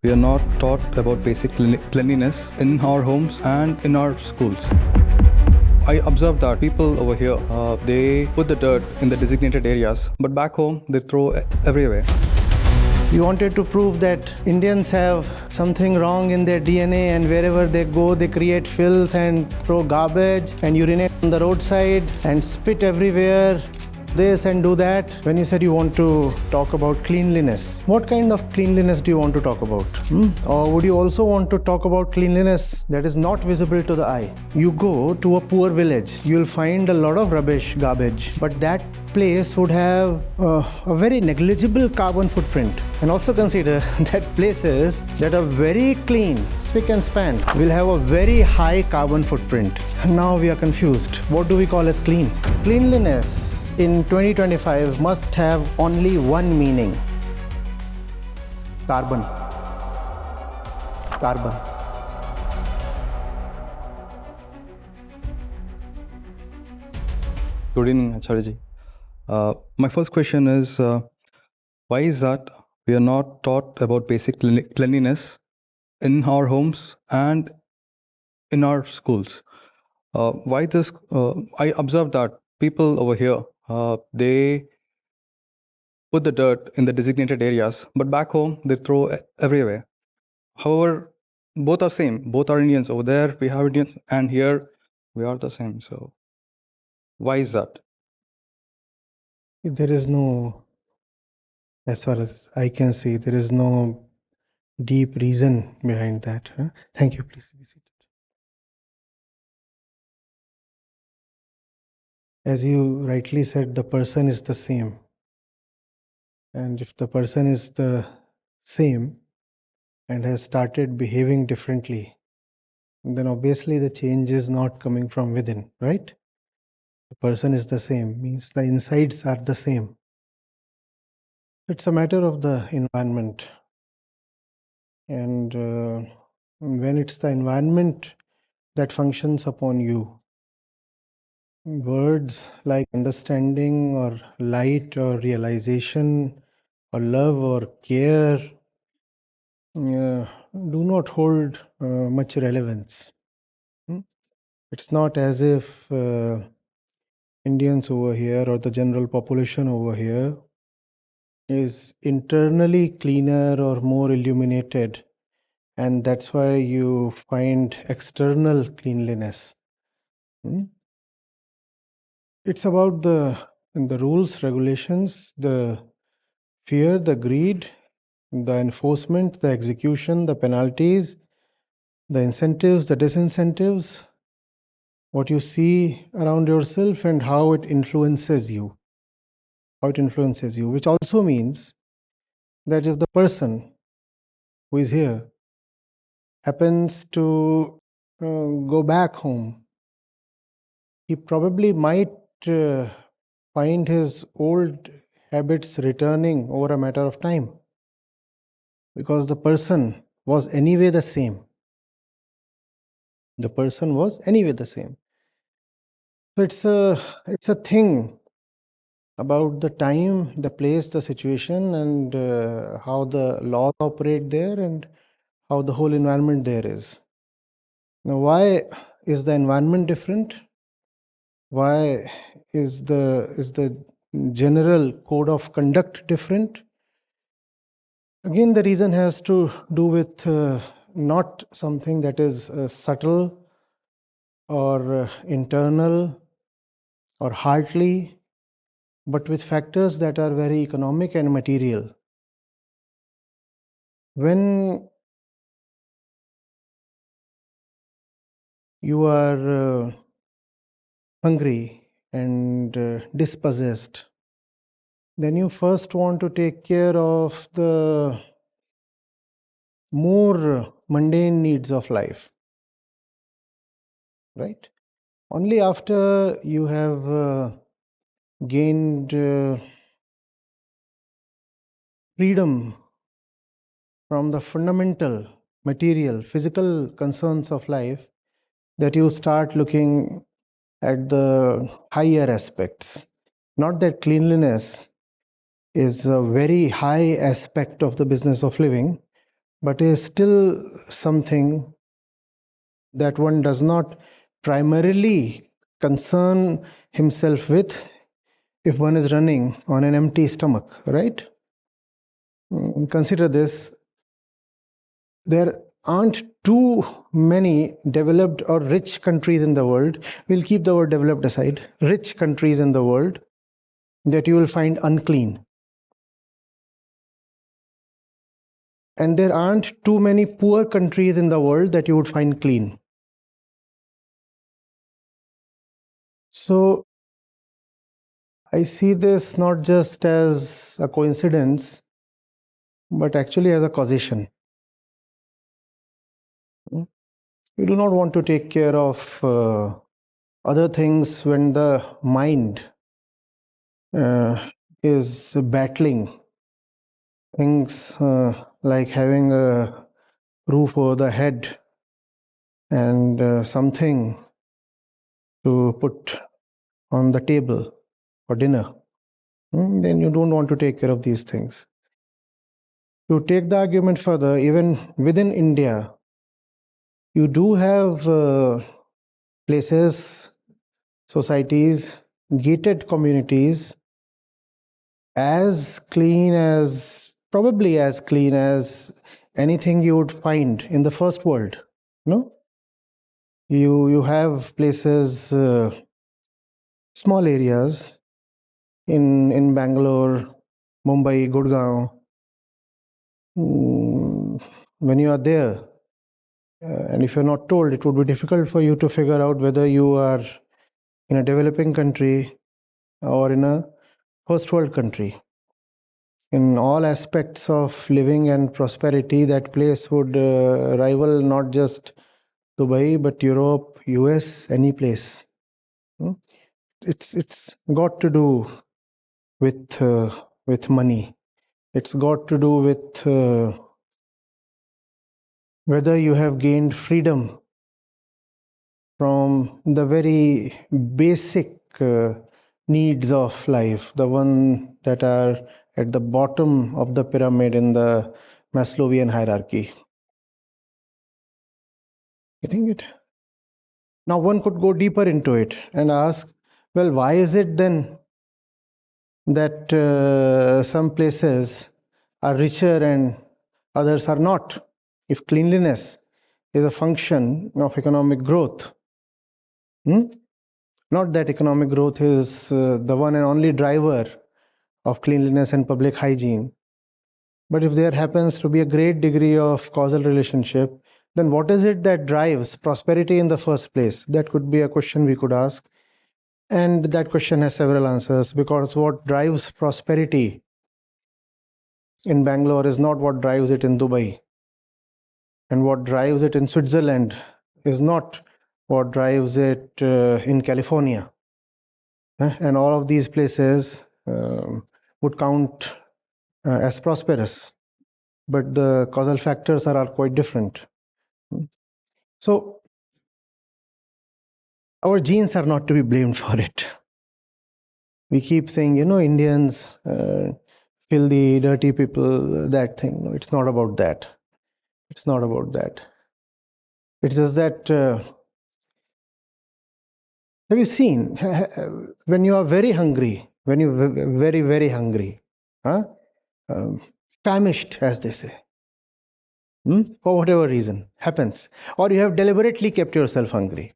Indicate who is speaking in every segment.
Speaker 1: we are not taught about basic cleanliness in our homes and in our schools. I observed that people over here, they put the dirt in the designated areas, but back home, they throw everywhere.
Speaker 2: We wanted to prove that Indians have something wrong in their DNA, and wherever they go, they create filth and throw garbage and urinate on the roadside and spit everywhere. This and do that. When you said you want to talk about cleanliness, what kind of cleanliness do you want to talk about? Or would you also want to talk about cleanliness that is not visible to the eye? You go to a poor village, you'll find a lot of rubbish, garbage, but that place would have a very negligible carbon footprint. And also consider that places that are very clean, spick and span, will have a very high carbon footprint. Now we are confused. What do we call as clean? Cleanliness in 2025 must have only one meaning: carbon. Carbon.
Speaker 1: Good evening, Acharya Ji. My first question is, why is that we are not taught about basic cleanliness in our homes and in our schools? Why this? I observed that people over here, they put the dirt in the designated areas, but back home, they throw everywhere. However, both are same. Both are Indians. Over there, we have Indians, and here, we are the same. So, why is that?
Speaker 2: There is no, as far as I can see, there is no deep reason behind that. Thank you. Please be seated. As you rightly said, the person is the same. And if the person is the same and has started behaving differently, then obviously the change is not coming from within, right? The person is the same, means the insides are the same. It's a matter of the environment. And when it's the environment that functions upon you, words like understanding or light or realization or love or care do not hold much relevance. It's not as if Indians over here or the general population over here is internally cleaner or more illuminated, and that's why you find external cleanliness. It's about the rules, regulations, the fear, the greed, the enforcement, the execution, the penalties, the incentives, the disincentives, what you see around yourself and how it influences you. Which also means that if the person who is here happens to go back home, he probably might find his old habits returning over a matter of time, because the person was anyway the same. The person was anyway the same. So it's a thing about the time, the place, the situation, and how the laws operate there and how the whole environment there is. Now, why is the environment different? Why is the general code of conduct different? Again, the reason has to do with not something that is subtle or internal or heartly, but with factors that are very economic and material. When you are hungry and dispossessed, then you first want to take care of the more mundane needs of life, right? Only after you have gained freedom from the fundamental material, physical concerns of life, that you start looking at the higher aspects. Not that cleanliness is a very high aspect of the business of living, but is still something that one does not primarily concern himself with if one is running on an empty stomach, right? Consider this. There aren't too many developed or rich countries in the world. We'll keep the word developed aside. Rich countries in the world that you will find unclean. And there aren't too many poor countries in the world that you would find clean. So I see this not just as a coincidence, but actually as a causation. We do not want to take care of other things when the mind is battling things like having a roof over the head and something to put on the table for dinner. Then you don't want to take care of these things. To take the argument further, even within India, you do have places, societies, gated communities probably as clean as anything you would find in the first world. No? You have places, small areas in Bangalore, Mumbai, Gurgaon. When you are there, and if you're not told, it would be difficult for you to figure out whether you are in a developing country or in a first world country. In all aspects of living and prosperity, that place would rival not just Dubai, but Europe, US, any place. It's got to do with money. It's got to do with whether you have gained freedom from the very basic needs of life, the one that are at the bottom of the pyramid in the Maslowian hierarchy. Getting it? Now one could go deeper into it and ask, well, why is it then that some places are richer and others are not? If cleanliness is a function of economic growth, not that economic growth is the one and only driver of cleanliness and public hygiene, but if there happens to be a great degree of causal relationship, then what is it that drives prosperity in the first place? That could be a question we could ask. And that question has several answers, because what drives prosperity in Bangalore is not what drives it in Dubai. And what drives it in Switzerland is not what drives it in California. And all of these places would count as prosperous, but the causal factors are quite different. So our genes are not to be blamed for it. We keep saying, Indians, filthy, dirty people, that thing. No, it's not about that. It's not about that. It's just that, have you seen, when you are very hungry, when you're very, very hungry, famished, as they say, for whatever reason, happens, or you have deliberately kept yourself hungry.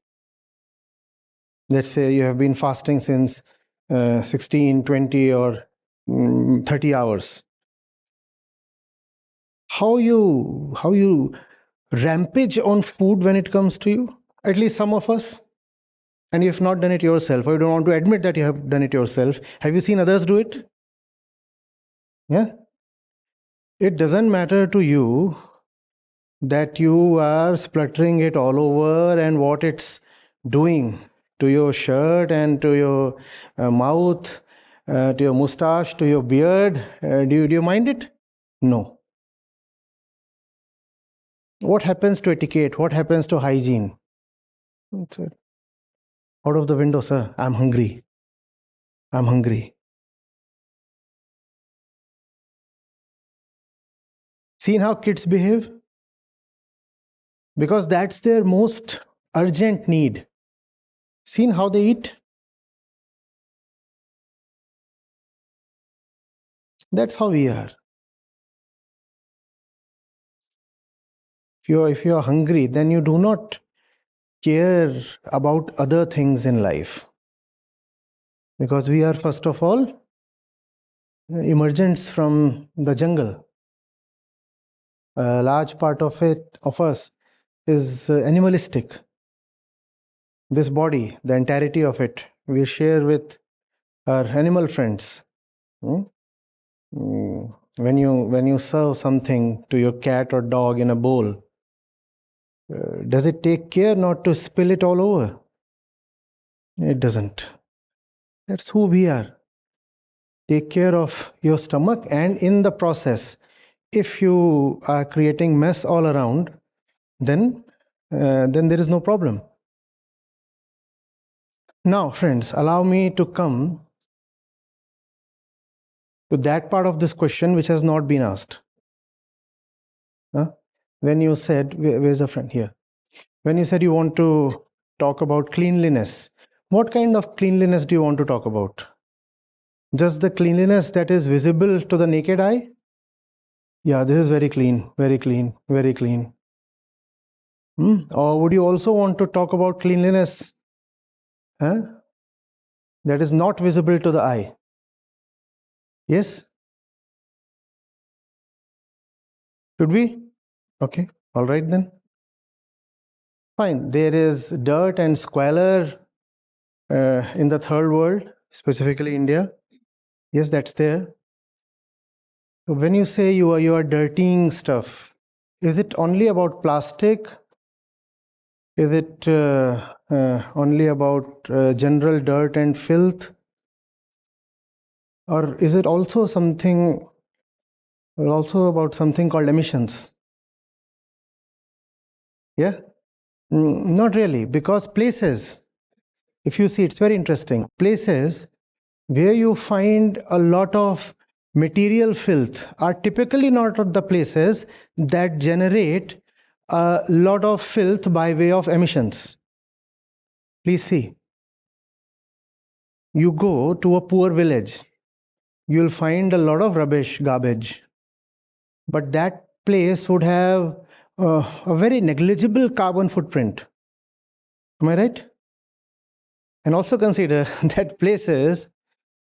Speaker 2: Let's say you have been fasting since 16, 20, or 30 hours. How you rampage on food when it comes to you, at least some of us, and you have not done it yourself, or you don't want to admit that you have done it yourself. Have you seen others do it? Yeah. It doesn't matter to you that you are spluttering it all over and what it's doing to your shirt and to your mouth, to your mustache, to your beard. Do you mind it? No. What happens to etiquette? What happens to hygiene? That's it. Out of the window, sir. I'm hungry. I'm hungry. Seen how kids behave? because that's their most urgent need. Seen how they eat? That's how we are. If you're hungry, then you do not care about other things in life, because we are, first of all, emergents from the jungle. A large part of us is animalistic. This body, the entirety of it, we share with our animal friends. When you serve something to your cat or dog in a bowl, does it take care not to spill it all over? It doesn't. That's who we are. Take care of your stomach, and in the process, if you are creating mess all around, then there is no problem. Now, friends, allow me to come to that part of this question which has not been asked. When you said, where's a friend here? When you said you want to talk about cleanliness, what kind of cleanliness do you want to talk about? Just the cleanliness that is visible to the naked eye? Yeah, this is very clean, very clean, very clean. Or would you also want to talk about cleanliness that is not visible to the eye? Yes? Should we? Okay, all right then. Fine, there is dirt and squalor in the third world, specifically India. Yes, that's there. So when you say you are dirtying stuff, is it only about plastic? Is it only about general dirt and filth? Or is it also about something called emissions? Yeah? Not really, because places, if you see, it's very interesting. Places where you find a lot of material filth are typically not the places that generate a lot of filth by way of emissions. Please see. You go to a poor village, you'll find a lot of rubbish, garbage. But that place would have a very negligible carbon footprint. Am I right? And also consider that places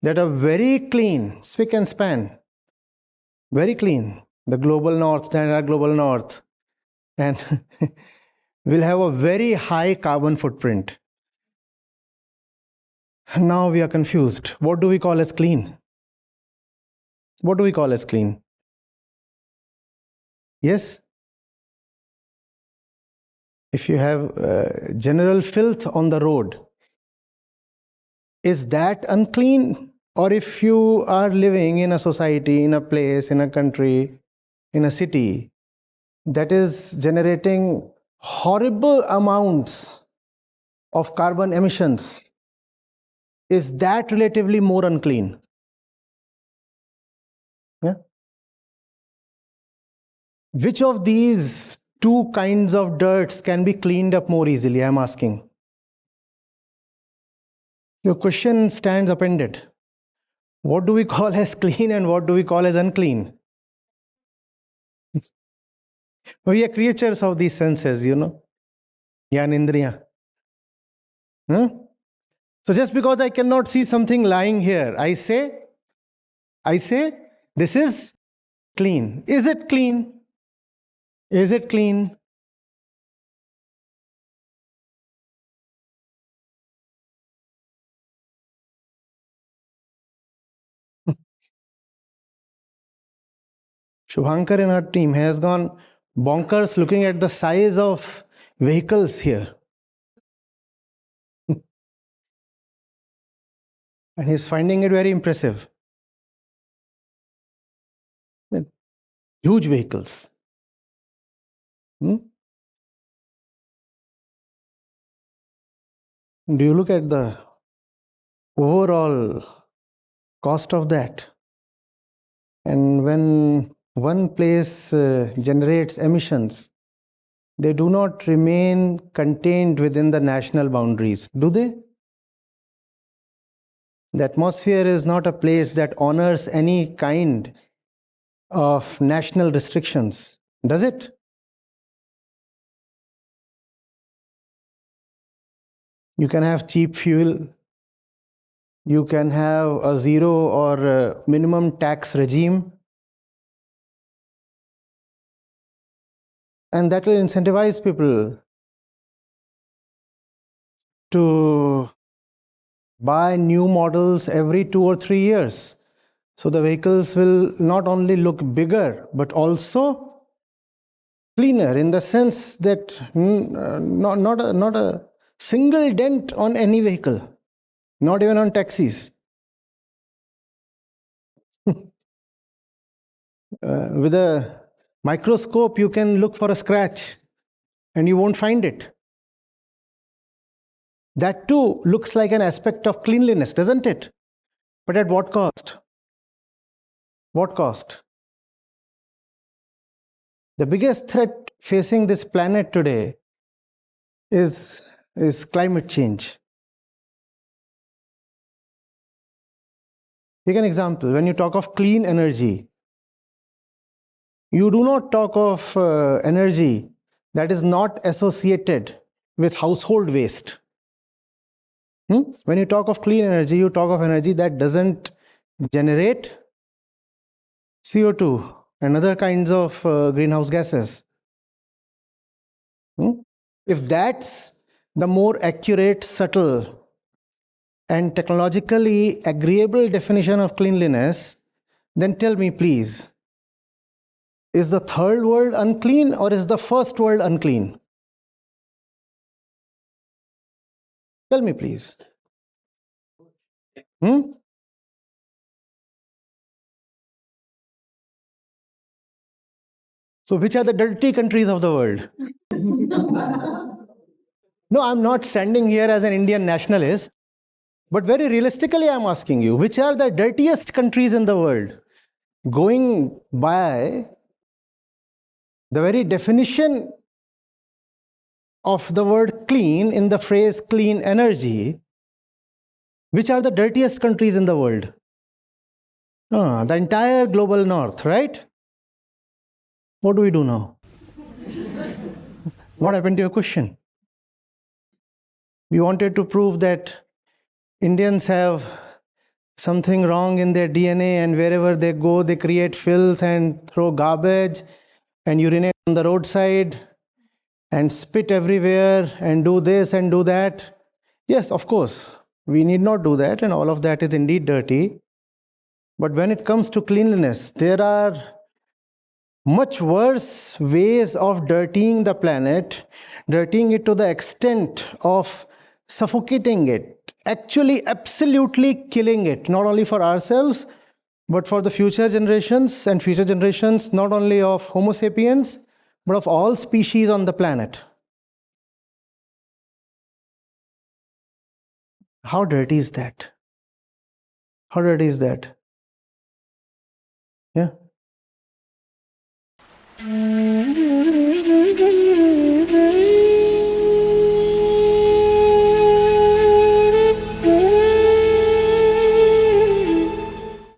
Speaker 2: that are very clean, spick and span, very clean, the global north, the global north, and will have a very high carbon footprint. Now we are confused. What do we call as clean? What do we call as clean? Yes? If you have general filth on the road, is that unclean? Or if you are living in a society, in a place, in a country, in a city that is generating horrible amounts of carbon emissions, is that relatively more unclean? Yeah? Which of these two kinds of dirts can be cleaned up more easily? I'm asking. Your question stands appended. What do we call as clean and what do we call as unclean? We are creatures of these senses, Yanindriya. So just because I cannot see something lying here, I say, this is clean. Is it clean? Is it clean? Shubhankar and her team has gone bonkers looking at the size of vehicles here. And he's finding it very impressive. Huge vehicles. Do you look at the overall cost of that? And when one place generates emissions, they do not remain contained within the national boundaries, do they? The atmosphere is not a place that honors any kind of national restrictions, does it? You can have cheap fuel, you can have a zero or a minimum tax regime, and that will incentivize people to buy new models every 2 or 3 years. So the vehicles will not only look bigger, but also cleaner, in the sense that not a single dent on any vehicle, not even on taxis. With a microscope, you can look for a scratch and you won't find it. That too looks like an aspect of cleanliness, doesn't it? But at what cost? What cost? The biggest threat facing this planet today is climate change. Take an example. When you talk of clean energy, you do not talk of energy that is not associated with household waste. When you talk of clean energy, you talk of energy that doesn't generate CO2 and other kinds of greenhouse gases. If that's the more accurate, subtle, and technologically agreeable definition of cleanliness, then tell me, please, is the third world unclean or is the first world unclean? Tell me, please. So, which are the dirty countries of the world? No, I'm not standing here as an Indian nationalist, but very realistically, I'm asking you, which are the dirtiest countries in the world? Going by the very definition of the word clean in the phrase clean energy, which are the dirtiest countries in the world? The entire global north, right? What do we do now? What happened to your question? We wanted to prove that Indians have something wrong in their DNA, and wherever they go, they create filth and throw garbage and urinate on the roadside and spit everywhere and do this and do that. Yes, of course, we need not do that, and all of that is indeed dirty. But when it comes to cleanliness, there are much worse ways of dirtying the planet, dirtying it to the extent of suffocating it, actually absolutely killing it, not only for ourselves, but for the future generations, and future generations not only of Homo sapiens, but of all species on the planet. How dirty is that? How dirty is that? Yeah.